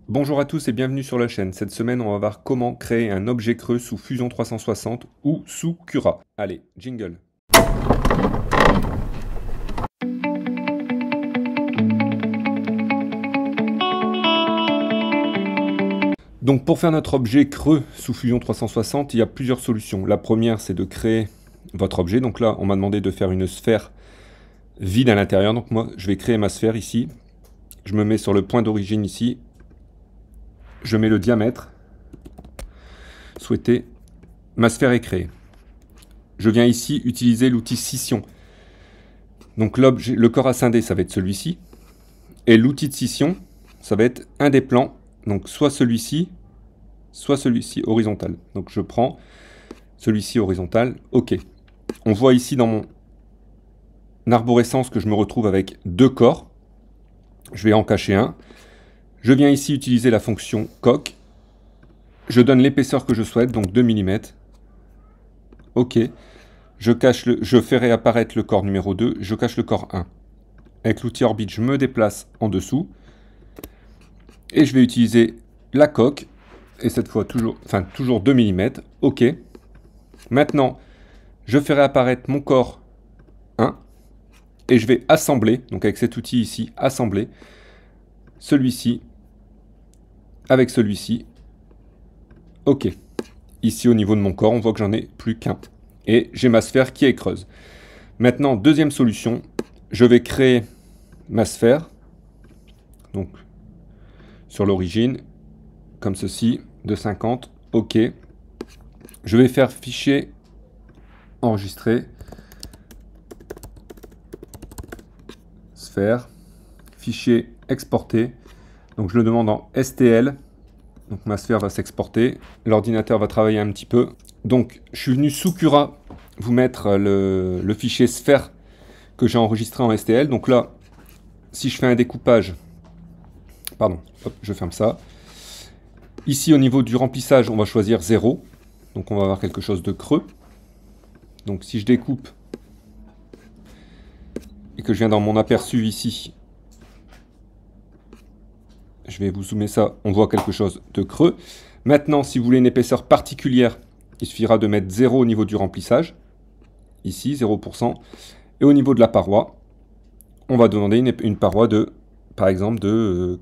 Bonjour à tous et bienvenue sur la chaîne. Cette semaine, on va voir comment créer un objet creux sous Fusion 360 ou sous Cura. Allez, jingle. Donc pour faire notre objet creux sous Fusion 360, il y a plusieurs solutions. La première, c'est de créer votre objet. Donc là, on m'a demandé de faire une sphère vide à l'intérieur. Donc moi, je vais créer ma sphère ici. Je me mets sur le point d'origine ici. Je mets le diamètre souhaité. Ma sphère est créée. Je viens ici utiliser l'outil scission. Donc le corps à scinder, ça va être celui-ci. Et l'outil de scission, ça va être un des plans. Donc soit celui-ci horizontal. Donc je prends celui-ci horizontal. OK. On voit ici dans mon arborescence que je me retrouve avec deux corps. Je vais en cacher un. Je viens ici utiliser la fonction coq. Je donne l'épaisseur que je souhaite, donc 2 mm. OK. Je fais réapparaître le corps numéro 2. Je cache le corps 1. Avec l'outil orbite, je me déplace en dessous. Et je vais utiliser la coque. Et cette fois, toujours 2 mm. OK. Maintenant, je fais réapparaître mon corps 1. Et je vais assembler, donc avec cet outil ici, assembler celui-ci avec celui-ci. OK. Ici, au niveau de mon corps, on voit que j'en ai plus qu'un. Et j'ai ma sphère qui est creuse. Maintenant, deuxième solution, je vais créer ma sphère. Donc, sur l'origine, comme ceci, de 50. OK. Je vais faire fichier enregistrer. Sphère. Fichier exporté. Donc, je le demande en STL. Donc ma sphère va s'exporter, l'ordinateur va travailler un petit peu. Donc je suis venu sous Cura vous mettre le fichier sphère que j'ai enregistré en STL. Donc là, si je fais un découpage, pardon, hop, je ferme ça. Ici au niveau du remplissage, on va choisir 0. Donc on va avoir quelque chose de creux. Donc si je découpe et que je viens dans mon aperçu ici, je vais vous zoomer ça, on voit quelque chose de creux. Maintenant, si vous voulez une épaisseur particulière, il suffira de mettre 0 au niveau du remplissage. Ici, 0%. Et au niveau de la paroi, on va demander une paroi de, par exemple, de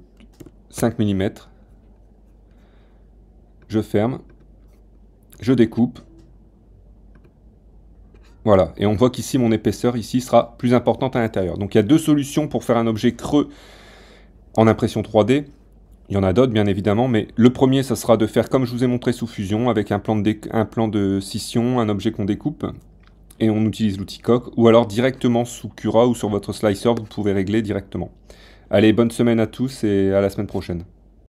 5 mm. Je ferme. Je découpe. Voilà. Et on voit qu'ici, mon épaisseur ici sera plus importante à l'intérieur. Donc, il y a deux solutions pour faire un objet creux en impression 3D. Il y en a d'autres, bien évidemment, mais le premier, ça sera de faire comme je vous ai montré sous Fusion, avec un plan de scission, un objet qu'on découpe, et on utilise l'outil coq, ou alors directement sous Cura ou sur votre slicer, vous pouvez régler directement. Allez, bonne semaine à tous et à la semaine prochaine.